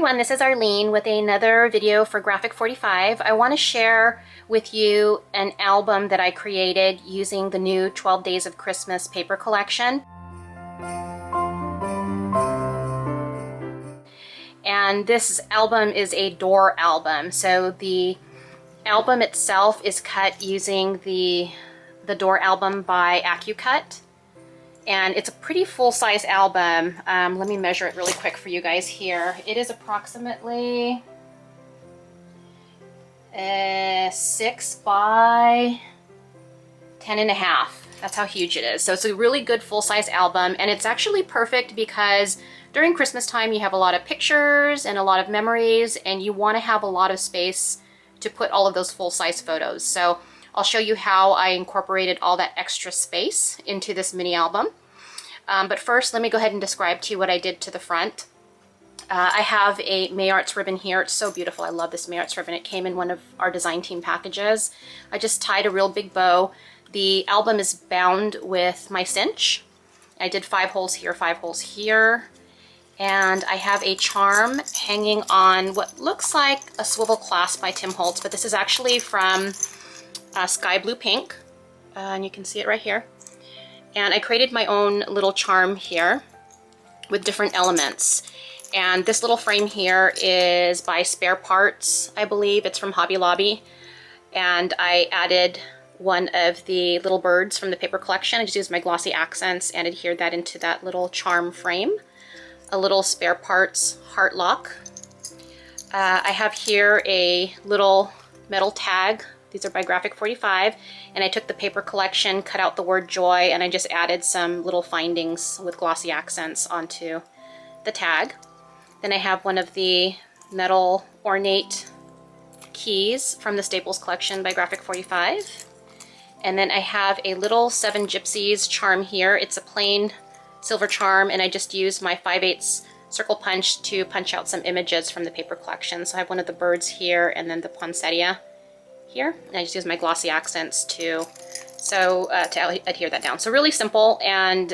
everyone, this is Arlene with another video for Graphic 45. I want to share with you an album that I created using the new 12 Days of Christmas paper collection. And this album is a door album. So the album itself is cut using the door album by AccuCut. And it's a pretty full-size album. Let me measure it really quick for you guys here. It is approximately 6 by 10.5. That's how huge it is. So it's a really good full-size album, and it's actually perfect because during Christmas time you have a lot of pictures and a lot of memories, and you want to have a lot of space to put all of those full-size photos. So I'll show you how I incorporated all that extra space into this mini album. But first, let me go ahead and describe to you what I did to the front. I have a Mayarts ribbon here. It's so beautiful. I love this Mayarts ribbon. It came in one of our design team packages. I just tied a real big bow. The album is bound with my cinch. I did 5 holes here, 5 holes here. And I have a charm hanging on what looks like a swivel clasp by Tim Holtz, but this is actually from Sky Blue Pink, and you can see it right here. And I created my own little charm here with different elements. And this little frame here is by Spare Parts, I believe. It's from Hobby Lobby. And I added one of the little birds from the paper collection. I just used my glossy accents and adhered that into that little charm frame. A little Spare Parts heart lock. I have here a little metal tag. These are by Graphic 45, and I took the paper collection, cut out the word joy, and I just added some little findings with glossy accents onto the tag. Then I have one of the metal ornate keys from the Staples collection by Graphic 45. And then I have a little 7 Gypsies charm here. It's a plain silver charm, and I just used my 5/8 circle punch to punch out some images from the paper collection. So I have one of the birds here, and then the poinsettia here, and I just use my glossy accents to adhere that down. So really simple and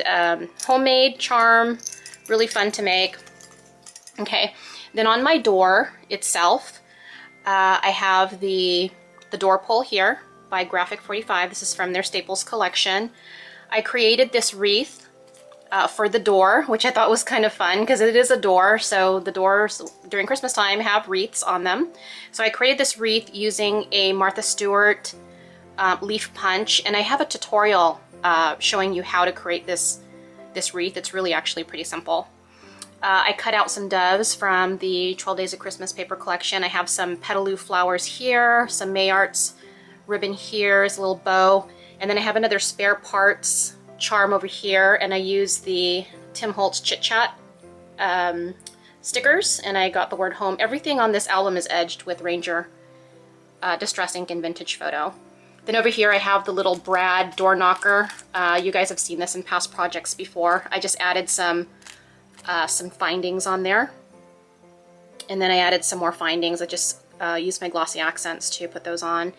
homemade charm, really fun to make. Okay, then on my door itself, I have the door pull here by Graphic 45. This is from their Staples collection. I created this wreath for the door, which I thought was kind of fun because it is a door, so the doors during Christmas time have wreaths on them. So I created this wreath using a Martha Stewart leaf punch, and I have a tutorial showing you how to create this wreath. It's really actually pretty simple. I cut out some doves from the 12 Days of Christmas paper collection. I have some petaloo flowers here, some Mayarts ribbon here, is a little bow, and then I have another Spare Parts charm over here, and I use the Tim Holtz Chit Chat stickers, and I got the word home. Everything on this album is edged with Ranger Distress Ink and Vintage Photo. Then over here I have the little Brad door knocker. You guys have seen this in past projects before. I just added some findings on there, and then I added some more findings. I just used my glossy accents to put those on.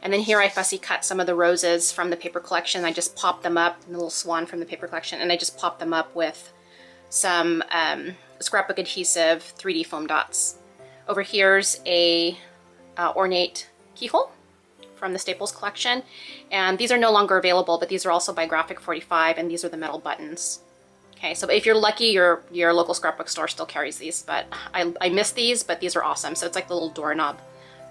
And then here I fussy cut some of the roses from the paper collection. I just popped them up, the little swan from the paper collection, and I just popped them up with some scrapbook adhesive 3D foam dots. Over here's a ornate keyhole from the Staples collection. And these are no longer available, but these are also by Graphic 45, and these are the metal buttons. Okay, so if you're lucky, your local scrapbook store still carries these, but I missed these, but these are awesome. So it's like the little doorknob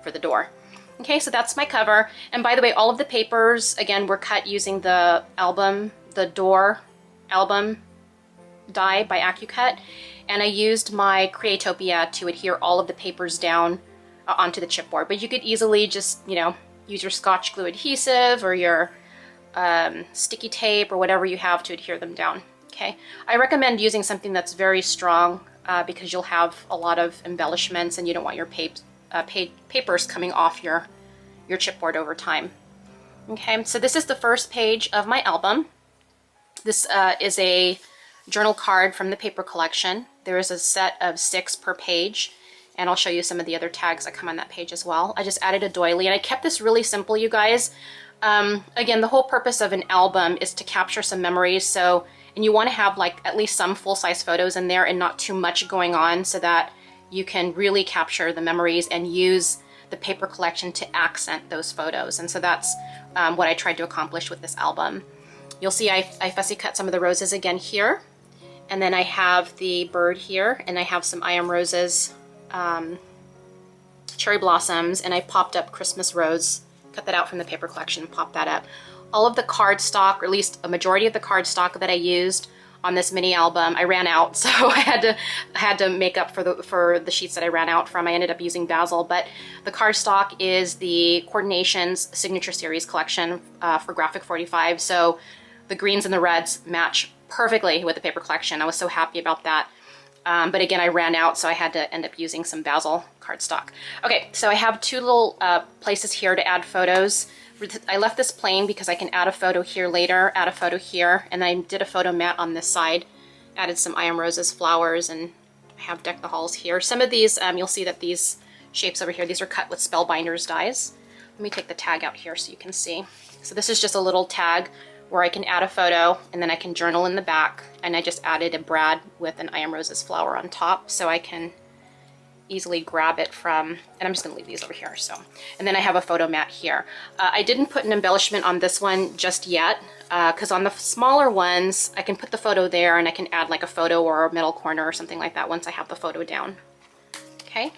for the door. Okay, so that's my cover. And by the way, all of the papers, again, were cut using the door album die by AccuCut. And I used my Creatopia to adhere all of the papers down onto the chipboard. But you could easily just, use your Scotch glue adhesive or your sticky tape or whatever you have to adhere them down. Okay, I recommend using something that's very strong because you'll have a lot of embellishments and you don't want your papers coming off your chipboard over time. Okay, so this is the first page of my album. This is a journal card from the paper collection. There is a set of 6 per page, and I'll show you some of the other tags that come on that page as well. I just added a doily, and I kept this really simple, you guys. Again, the whole purpose of an album is to capture some memories, and you want to have like at least some full-size photos in there and not too much going on so that you can really capture the memories and use the paper collection to accent those photos. And so that's what I tried to accomplish with this album. You'll see I fussy cut some of the roses again here. And then I have the bird here, and I have some I Am Roses, cherry blossoms, and I popped up Christmas rose, cut that out from the paper collection, popped that up. All of the cardstock, or at least a majority of the cardstock that I used on this mini album, I ran out, so I had to make up for the sheets that I ran out from. I ended up using Basil, but the cardstock is the Coordinations Signature Series collection for Graphic 45, so the greens and the reds match perfectly with the paper collection. I was so happy about that. But again, I ran out, so I had to end up using some Basil cardstock. Okay, so I have two little places here to add photos. I left this plain because I can add a photo here later, add a photo here, and I did a photo mat on this side. Added some I Am Roses flowers, and I have Deck the Halls here. Some of these, you'll see that these shapes over here, these are cut with Spellbinders dies. Let me take the tag out here so you can see. So this is just a little tag where I can add a photo, and then I can journal in the back, and I just added a brad with an I Am Roses flower on top so I can easily grab it from, and I'm just gonna leave these over here. So, and then I have a photo mat here. I didn't put an embellishment on this one just yet, because on the smaller ones, I can put the photo there and I can add like a photo or a middle corner or something like that once I have the photo down. Okay.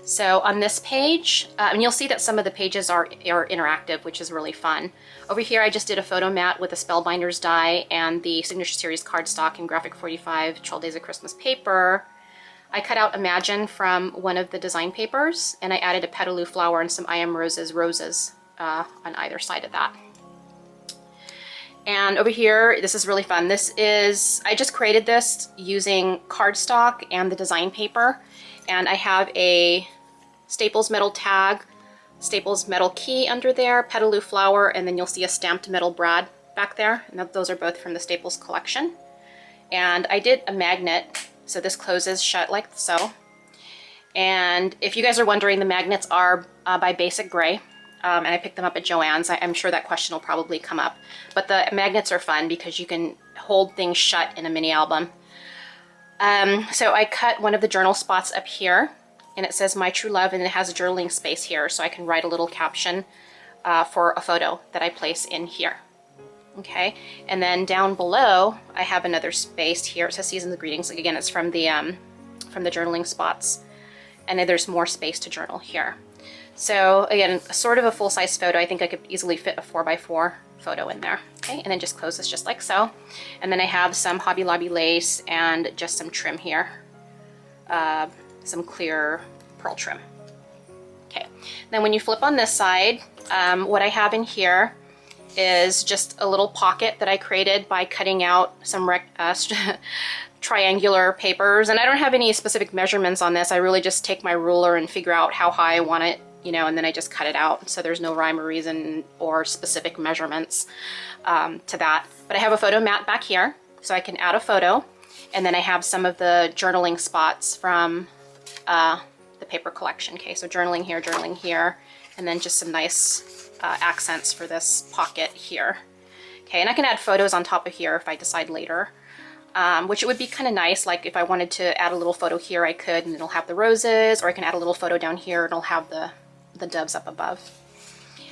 So on this page, and you'll see that some of the pages are interactive, which is really fun. Over here, I just did a photo mat with a Spellbinders die and the Signature Series cardstock and Graphic 45 12 Days of Christmas paper. I cut out Imagine from one of the design papers, and I added a petaloo flower and some I Am Roses on either side of that. And over here, this is really fun. This is, I just created this using cardstock and the design paper. And I have a Staples metal tag, Staples metal key under there, petaloo flower, and then you'll see a stamped metal brad back there. And those are both from the Staples collection. And I did a magnet, so this closes shut like so. And if you guys are wondering, the magnets are by Basic Gray. And I picked them up at Joann's. I'm sure that question will probably come up. But the magnets are fun because you can hold things shut in a mini album. So I cut one of the journal spots up here, and it says My True Love, and it has a journaling space here, so I can write a little caption for a photo that I place in here. Okay, and then down below, I have another space here. It says Seasons of Greetings. Again, it's from the journaling spots, and then there's more space to journal here. So again, sort of a full-size photo. I think I could easily fit a 4x4 photo in there. Okay, and then just close this just like so. And then I have some Hobby Lobby lace and just some trim here. Some clear pearl trim. Okay, then when you flip on this side, what I have in here is just a little pocket that I created by cutting out some triangular papers. And I don't have any specific measurements on this. I really just take my ruler and figure out how high I want it, you know, and then I just cut it out. So there's no rhyme or reason or specific measurements to that. But I have a photo mat back here, so I can add a photo. And then I have some of the journaling spots from the paper collection. Okay, so journaling here, and then just some nice accents for this pocket here. Okay, and I can add photos on top of here if I decide later. Which it would be kind of nice, like if I wanted to add a little photo here, I could, and it'll have the roses, or I can add a little photo down here, and it'll have the doves up above.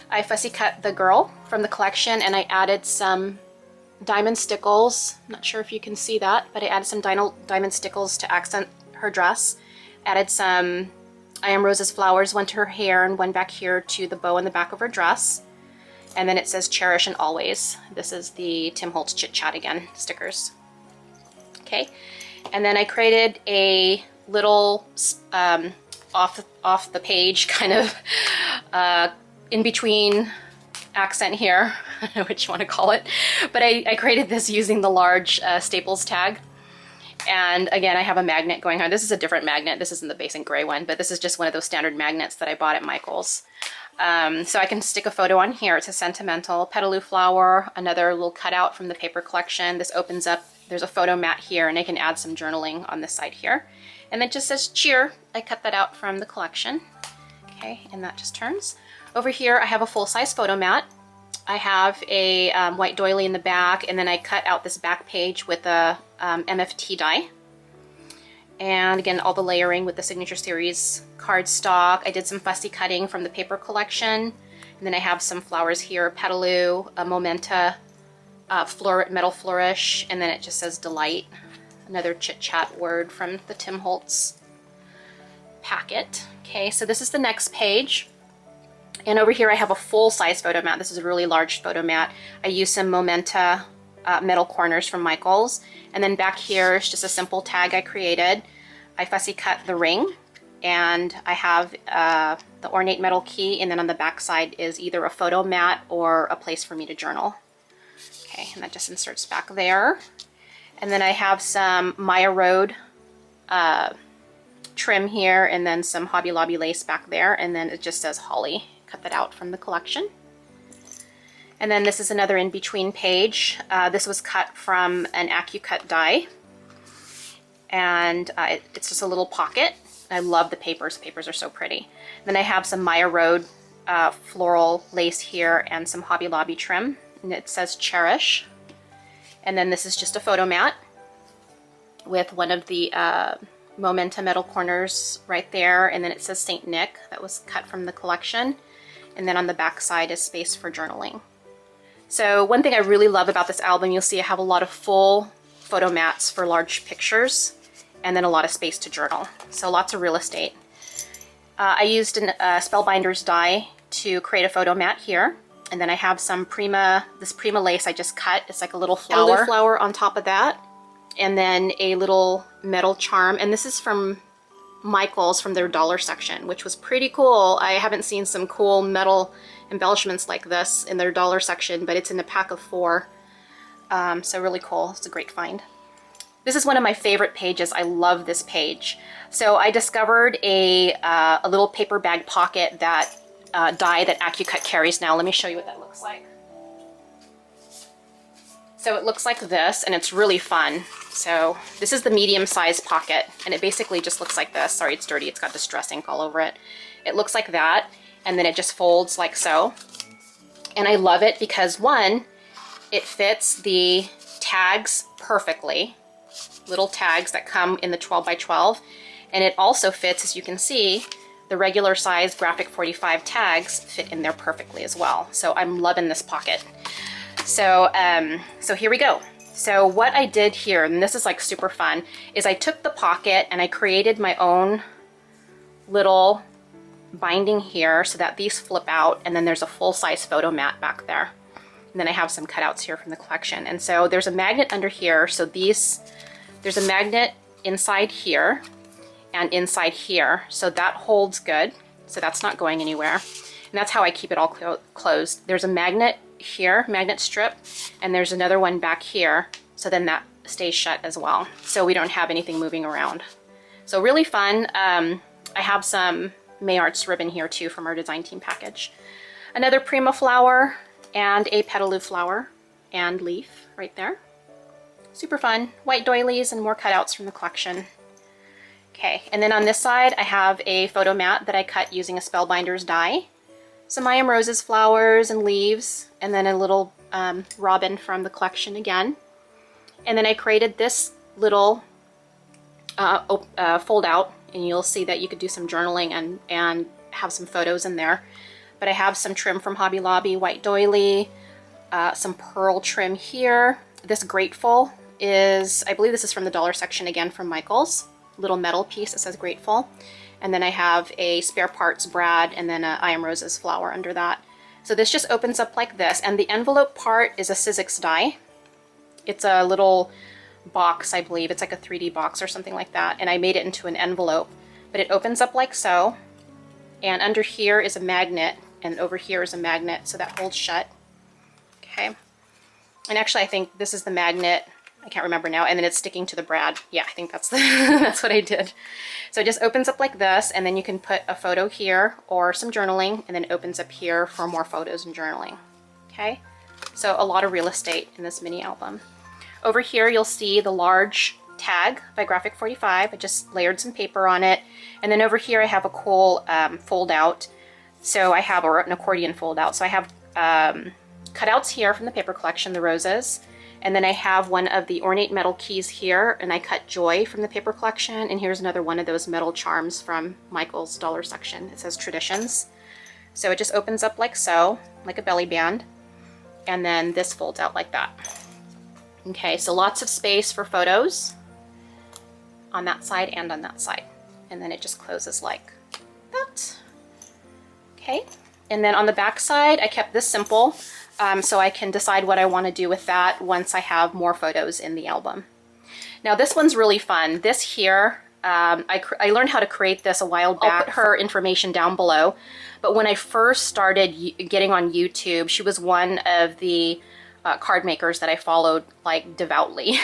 I fussy cut the girl from the collection, and I added some diamond stickles. I'm not sure if you can see that, but I added some diamond stickles to accent her dress. Added some I Am Roses flowers, one to her hair and one back here to the bow in the back of her dress. And then it says Cherish and Always. This is the Tim Holtz Chit Chat Again stickers. Okay, and then I created a little off the page kind of in between accent here, which you want to call it, but I created this using the large Staples tag. And again, I have a magnet going on. This is a different magnet. This isn't the Basic Gray one, but this is just one of those standard magnets that I bought at Michael's. So I can stick a photo on here. It's a sentimental petaloo flower, another little cutout from the paper collection. This opens up. There's a photo mat here, and I can add some journaling on this side here. And it just says cheer. I cut that out from the collection. Okay, and that just turns. Over here, I have a full-size photo mat. I have a white doily in the back, and then I cut out this back page with a MFT die. And again, all the layering with the Signature Series cardstock. I did some fussy cutting from the paper collection. And then I have some flowers here, Petaloo, a Momenta, metal flourish, and then it just says Delight. Another chit chat word from the Tim Holtz packet. Okay, so this is the next page. And over here I have a full-size photo mat. This is a really large photo mat. I used some Momenta metal corners from Michaels. And then back here is just a simple tag I created. I fussy cut the ring, and I have the ornate metal key, and then on the back side is either a photo mat or a place for me to journal. Okay, and that just inserts back there. And then I have some Maya Road trim here, and then some Hobby Lobby lace back there, and then it just says Holly. Cut that out from the collection. And then this is another in-between page. This was cut from an AccuCut die, and it's just a little pocket. I love the papers. The papers are so pretty. Then I have some Maya Road floral lace here and some Hobby Lobby trim, and it says Cherish. And then this is just a photo mat with one of the Momenta metal corners right there, and then it says Saint Nick. That was cut from the collection. And then on the back side is space for journaling. So one thing I really love about this album, you'll see I have a lot of full photo mats for large pictures, and then a lot of space to journal. So lots of real estate. I used a Spellbinders die to create a photo mat here. And then I have some this Prima lace I just cut. It's like a little flower on top of that. And then a little metal charm. And this is from Michaels, from their dollar section, which was pretty cool. I haven't seen some cool metal embellishments like this in their dollar section, but it's in a pack of 4. So really cool. It's a great find. This is one of my favorite pages. I love this page. So I discovered a little paper bag pocket that die that AccuCut carries now. Let me show you what that looks like. So it looks like this, and it's really fun. So this is the medium-sized pocket, and it basically just looks like this. Sorry, it's dirty. It's got distress ink all over it. It looks like that, and then it just folds like so. And I love it because, one, it fits the tags perfectly. Little tags that come in the 12 by 12. And it also fits, as you can see, the regular size graphic 45 tags fit in there perfectly as well. So I'm loving this pocket. So, so here we go. So what I did here, and this is like super fun, is I took the pocket and I created my own little binding here so that these flip out, and then there's a full-size photo mat back there. And then I have some cutouts here from the collection. And so there's a magnet under here. So there's a magnet inside here and inside here. So that holds good. So that's not going anywhere. And that's how I keep it all closed. There's a magnet here, magnet strip, and there's another one back here. So then that stays shut as well. So we don't have anything moving around. So really fun. I have some May Arts ribbon here too from our design team package. Another Prima flower and a Petaloo flower and leaf right there. Super fun. White doilies and more cutouts from the collection. Okay, and then on this side I have a photo mat that I cut using a Spellbinders die. Some I Am Roses flowers and leaves, and then a little robin from the collection again. And then I created this little fold out, and you'll see that you could do some journaling and have some photos in there. But I have some trim from Hobby Lobby, white doily, some pearl trim here. This Grateful is, I believe this is from the dollar section again from Michaels. Little metal piece that says Grateful. And then I have a spare parts Brad and then a I Am Roses flower under that. So this just opens up like this, and the envelope part is a Sizzix die. It's a little box, I believe. It's like a 3D box or something like that, and I made it into an envelope. But it opens up like so, and under here is a magnet, and over here is a magnet, so that holds shut. Okay. And actually I think this is the magnet. I can't remember now, and then it's sticking to the brad. Yeah, I think that's that's what I did. So it just opens up like this, and then you can put a photo here or some journaling, and then it opens up here for more photos and journaling. Okay, so a lot of real estate in this mini album. Over here you'll see the large tag by Graphic 45. I just layered some paper on it, and then over here I have a cool fold out. So I have, or an accordion fold out. So I have cutouts here from the paper collection, the roses. And then I have one of the ornate metal keys here, and I cut Joy from the paper collection. And here's another one of those metal charms from Michael's dollar section. It says Traditions. So it just opens up like so, like a belly band. And then this folds out like that. Okay, so lots of space for photos on that side and on that side. And then it just closes like that. Okay, and then on the back side, I kept this simple so I can decide what I want to do with that once I have more photos in the album. Now this one's really fun. This here, I learned how to create this a while back. I'll put her information down below. But when I first started getting on YouTube, she was one of the card makers that I followed like devoutly.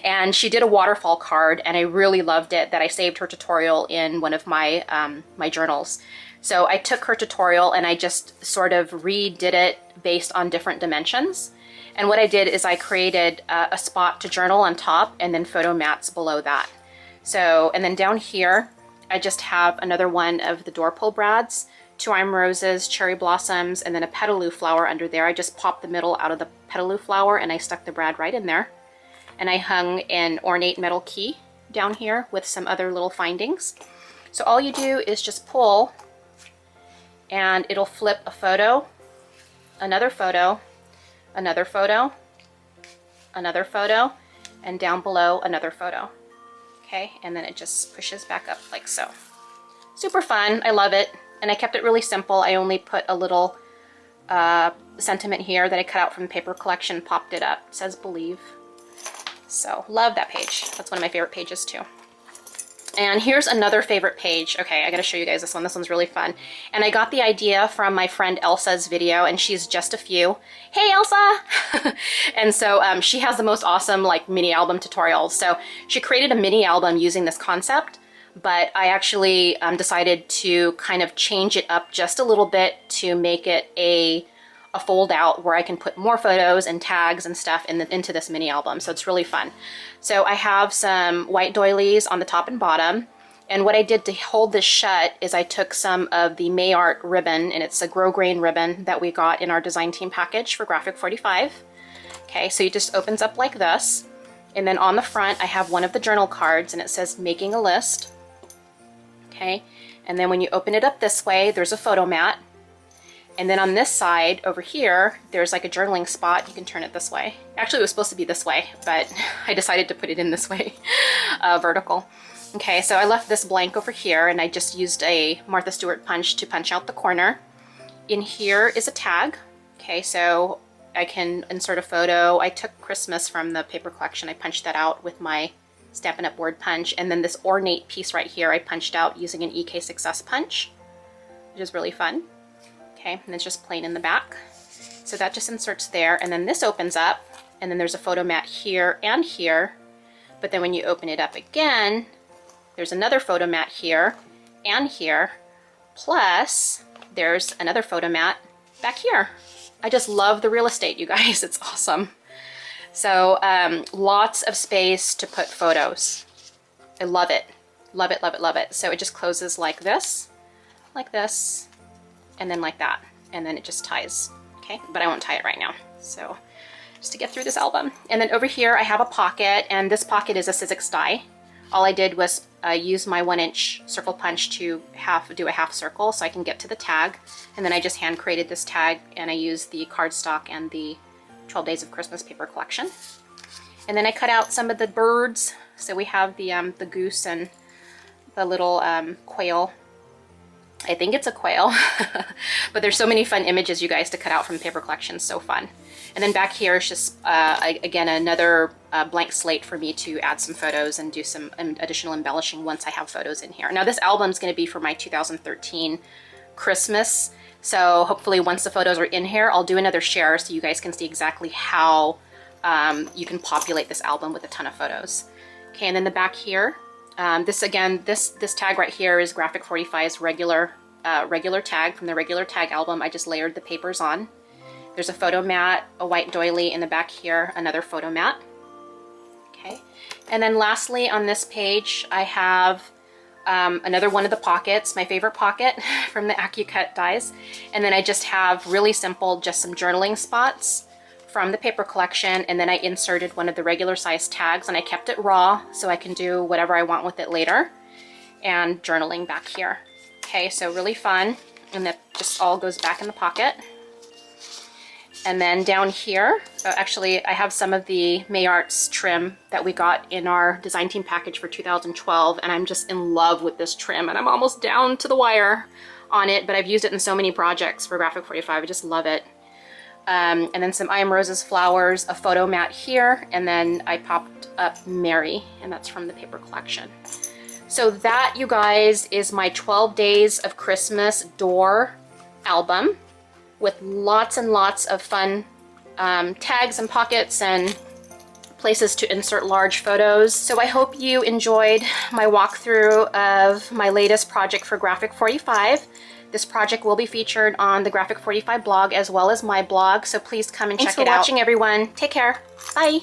And she did a waterfall card, and I really loved it that I saved her tutorial in one of my my journals. So I took her tutorial and I just sort of redid it based on different dimensions. And what I did is I created a spot to journal on top and then photo mats below that. So, and then down here, I just have another one of the door pull brads, 2 Iron Roses, cherry blossoms, and then a petaloo flower under there. I just popped the middle out of the petaloo flower and I stuck the brad right in there. And I hung an ornate metal key down here with some other little findings. So all you do is just pull and it'll flip a photo, another photo, another photo, another photo, and down below another photo. Okay, and then it just pushes back up like so. Super fun, I love it. And I kept it really simple. I only put a little sentiment here that I cut out from the paper collection, popped it up. It says Believe. So love that page. That's one of my favorite pages too. And here's another favorite page. Okay, I gotta show you guys this one. This one's really fun. And I got the idea from my friend Elsa's video, and she's just a few. Hey Elsa! And so she has the most awesome like mini album tutorials. So she created a mini album using this concept, but I actually decided to kind of change it up just a little bit to make it a fold out where I can put more photos and tags and stuff into this mini album. So it's really fun. So I have some white doilies on the top and bottom. And what I did to hold this shut is I took some of the Mayart ribbon, and it's a grosgrain ribbon that we got in our design team package for Graphic 45. Okay, so it just opens up like this. And then on the front, I have one of the journal cards, and it says Making a List. Okay, and then when you open it up this way, there's a photo mat. And then on this side over here, there's like a journaling spot. You can turn it this way. Actually, it was supposed to be this way, but I decided to put it in this way, vertical. Okay, so I left this blank over here, and I just used a Martha Stewart punch to punch out the corner. In here is a tag. Okay, so I can insert a photo. I took Christmas from the paper collection. I punched that out with my Stampin' Up! Word punch. And then this ornate piece right here, I punched out using an EK Success punch, which is really fun. Okay, and it's just plain in the back. So that just inserts there, and then this opens up, and then there's a photo mat here and here. But then when you open it up again, there's another photo mat here and here, plus there's another photo mat back here. I just love the real estate, you guys. It's awesome. So lots of space to put photos. I love it. Love it, love it, love it. So it just closes like this, and then like that, and then it just ties. Okay, but I won't tie it right now. So just to get through this album. And then over here I have a pocket, and this pocket is a Sizzix die. All I did was use my 1-inch circle punch to do a half circle so I can get to the tag. And then I just hand created this tag, and I used the cardstock and the 12 Days of Christmas paper collection. And then I cut out some of the birds. So we have the goose and the little quail. I think it's a quail, but there's so many fun images, you guys, to cut out from the paper collection. So fun. And then back here is just, again, another blank slate for me to add some photos and do some additional embellishing once I have photos in here. Now this album is going to be for my 2013 Christmas. So hopefully once the photos are in here, I'll do another share so you guys can see exactly how you can populate this album with a ton of photos. Okay, and then the back here, this tag right here is Graphic 45's regular tag from the regular tag album. I just layered the papers on. There's a photo mat, a white doily in the back here, another photo mat. Okay, and then lastly on this page I have another one of the pockets, my favorite pocket from the AccuCut dies. And then I just have really simple, just some journaling spots from the paper collection, and then I inserted one of the regular size tags, and I kept it raw so I can do whatever I want with it later. And journaling back here. Okay, so really fun. And that just all goes back in the pocket. And then down here, actually I have some of the Mayarts trim that we got in our design team package for 2012, and I'm just in love with this trim, and I'm almost down to the wire on it, but I've used it in so many projects for Graphic 45. I just love it. And then some I Am Rose's flowers, a photo mat here, and then I popped up Mary, and that's from the paper collection. So that, you guys, is my 12 Days of Christmas door album with lots and lots of fun tags and pockets and places to insert large photos. So I hope you enjoyed my walkthrough of my latest project for Graphic 45. This project will be featured on the Graphic 45 blog as well as my blog, so please come and check it out. Thanks for watching, everyone. Take care. Bye.